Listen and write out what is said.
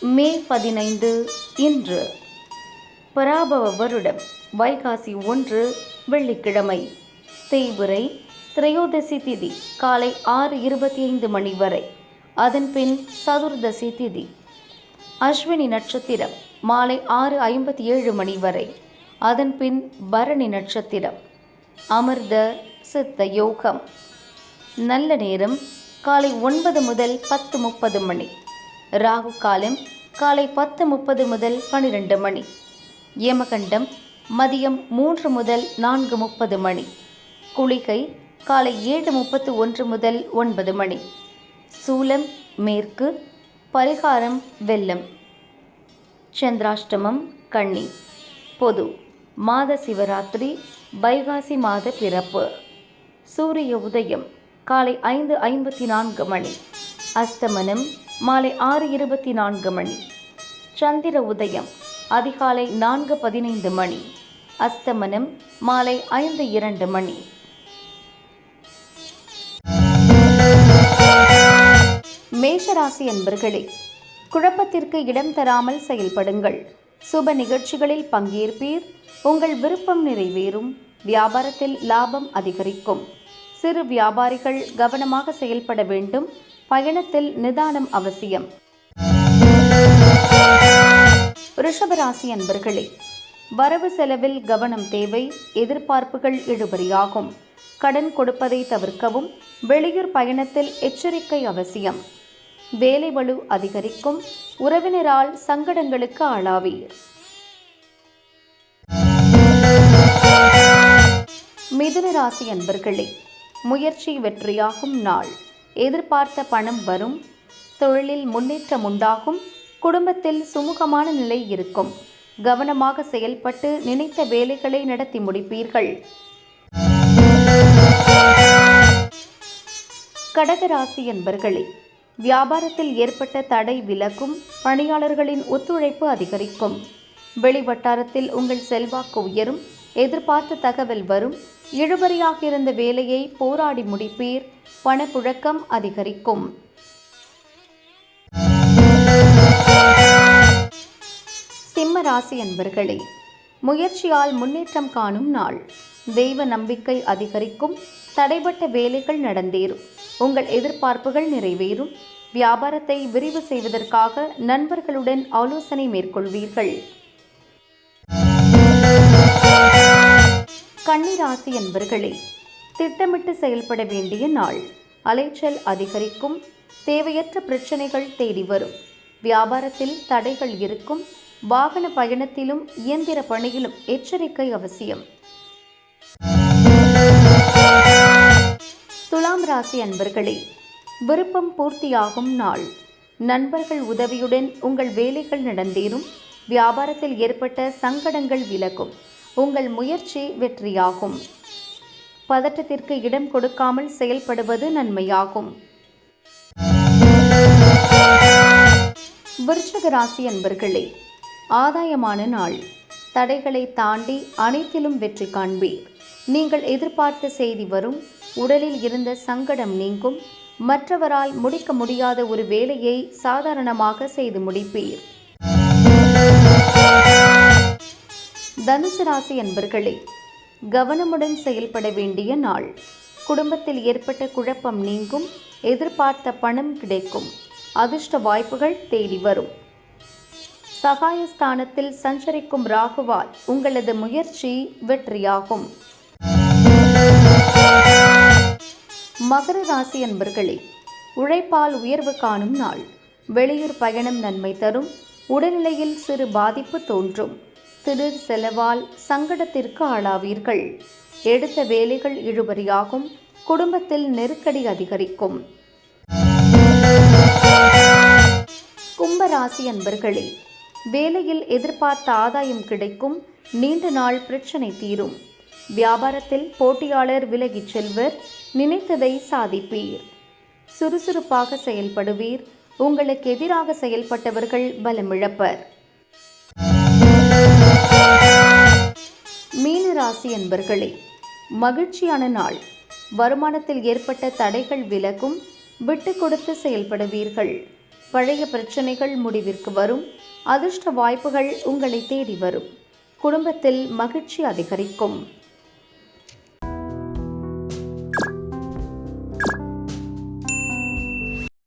மே 15 இன்று பராபவ வருடம் வைகாசி 1 வெள்ளிக்கிழமை. தேய்பிறை திரையோதசி திதி காலை 6:25 மணி வரை. அதன்பின் சதுர்தசி திதி. அஸ்வினி நட்சத்திரம் மாலை 6:57 மணி வரை. அதன்பின் பரணி நட்சத்திரம். அமிர்த சித்த யோகம். நல்ல நேரம் காலை 9 முதல் 10:30 மணி. ராகு காலம் காலை 10:30 முதல் 12 மணி. யமகண்டம் மதியம் 3 முதல் 4:30 மணி. குளிகை காலை 7:31 முதல் 9 மணி. சூலம் மேற்கு. பரிகாரம் வெல்லம். சந்திராஷ்டமம் கன்னி. பொது. மாத சிவராத்திரி வைகாசி மாத பிறப்பு. சூரிய உதயம் காலை 5:54 மணி. அஸ்தமனம் மாலை 6:24 மணி. சந்திர உதயம் அதிகாலை 4:15 மணி. அஸ்தமனம் மாலை 5:02 மணி. மேஷராசி அன்பர்களே, குழப்பத்திற்கு இடம் தராமல் செயல்படுங்கள். சுப நிகழ்ச்சிகளில் பங்கேற்பீர். உங்கள் விருப்பம் நிறைவேறும். வியாபாரத்தில் லாபம் அதிகரிக்கும். சிறு வியாபாரிகள் கவனமாக செயல்பட வேண்டும். பயணத்தில் நிதானம் அவசியம். ரிஷபராசி அன்பர்களே, வரவு செலவில் கவனம் தேவை. எதிர்பார்ப்புகள் இழுபறியாகும். கடன் கொடுப்பதை தவிர்க்கவும். வெளியூர் பயணத்தில் எச்சரிக்கை அவசியம். வேலை பளு அதிகரிக்கும். உறவினரால் சங்கடங்களுக்கு ஆளாவீர். மிதுன ராசி அன்பர்களே, முயற்சி வெற்றியாகும் நாள். எதிர்பார்த்த பணம் வரும். தொழிலில் முன்னேற்றம் உண்டாகும். குடும்பத்தில் சுமூகமான நிலை இருக்கும். கவனமாக செயல்பட்டு நினைத்த வேலைகளை நடத்தி முடிப்பீர்கள். கடகராசி அன்பர்களே, வியாபாரத்தில் ஏற்பட்ட தடை விலகும். பணியாளர்களின் ஒத்துழைப்பு அதிகரிக்கும். வெளிவட்டாரத்தில் உங்கள் செல்வாக்கு உயரும். எதிர்பார்த்த தகவல் வரும். இழுபறியாக இருந்த வேலையை போராடி முடிப்பீர். பணப்புழக்கம் அதிகரிக்கும். சிம்ம ராசி அன்பர்களே, முயற்சியால் முன்னேற்றம் காணும் நாள். தெய்வ நம்பிக்கை அதிகரிக்கும். தடைபட்ட வேலைகள் நடந்தேறும். உங்கள் எதிர்பார்ப்புகள் நிறைவேறும். வியாபாரத்தை விரிவு செய்வதற்காக நண்பர்களுடன் ஆலோசனை மேற்கொள்வீர்கள். கன்னி ராசி அன்பர்களே, திட்டமிட்டு செயல்பட வேண்டிய நாள். அலைச்சல் அதிகரிக்கும். தேவையற்ற பிரச்சனைகள் தேடி வரும். வியாபாரத்தில் தடைகள் இருக்கும். வாகன பயணத்திலும் இயந்திர பணியிலும் எச்சரிக்கை அவசியம். துலாம் ராசி அன்பர்களே, விருப்பம் பூர்த்தியாகும் நாள். நண்பர்கள் உதவியுடன் உங்கள் வேலைகள் நடந்தேறும். வியாபாரத்தில் ஏற்பட்ட சங்கடங்கள் விலகும். உங்கள் முயற்சி வெற்றியாகும். பதட்டத்திற்கு இடம் கொடுக்காமல் செயல்படுவது நன்மையாகும். விருச்சிக ராசி அன்பர்களே, ஆதாயமான நாள். தடைகளை தாண்டி அனைத்திலும் வெற்றி காண்பீர். நீங்கள் எதிர்பார்த்த செய்தி வரும். உடலில் இருந்த சங்கடம் நீங்கும். மற்றவரால் முடிக்க முடியாத ஒரு வேலையை சாதாரணமாக செய்து முடிப்பீர். தனுசு ராசி அன்பர்களே, கவனமுடன் செயல்பட வேண்டிய நாள். குடும்பத்தில் ஏற்பட்ட குழப்பம் நீங்கும். எதிர்பார்த்த பணம் கிடைக்கும். அதிர்ஷ்ட வாய்ப்புகள் தேடி வரும். சகாயஸ்தானத்தில் சஞ்சரிக்கும் ராகுவால் உங்களது முயற்சி வெற்றியாகும். மகர ராசி அன்பர்களே, உழைப்பால் உயர்வு காணும் நாள். வெளியூர் பயணம் நன்மை தரும். உடல்நிலையில் சிறு பாதிப்பு தோன்றும். திடீர் செலவால் சங்கடத்திற்கு ஆளாவீர்கள். எடுத்த வேலைகள் இழுபறியாகும். குடும்பத்தில் நெருக்கடி அதிகரிக்கும். கும்பராசி அன்பர்களே, வேலையில் எதிர்பார்த்த ஆதாயம் கிடைக்கும். நீண்ட நாள் பிரச்சனை தீரும். வியாபாரத்தில் போட்டியாளர் விலகிச் செல்வர். நினைத்ததை சாதிப்பீர். சுறுசுறுப்பாக செயல்படுவீர். உங்களுக்கு எதிராக செயல்பட்டவர்கள் பலமிழப்பர். மீன ராசி அன்பர்களே, மகிழ்ச்சியான நாள். வருமானத்தில் ஏற்பட்ட தடைகள் விலகும். விட்டு கொடுத்து செயல்படுவீர்கள். பழைய பிரச்சனைகள் முடிவிற்கு வரும். அதிர்ஷ்ட வாய்ப்புகள் உங்களை தேடி வரும். குடும்பத்தில் மகிழ்ச்சி அதிகரிக்கும்.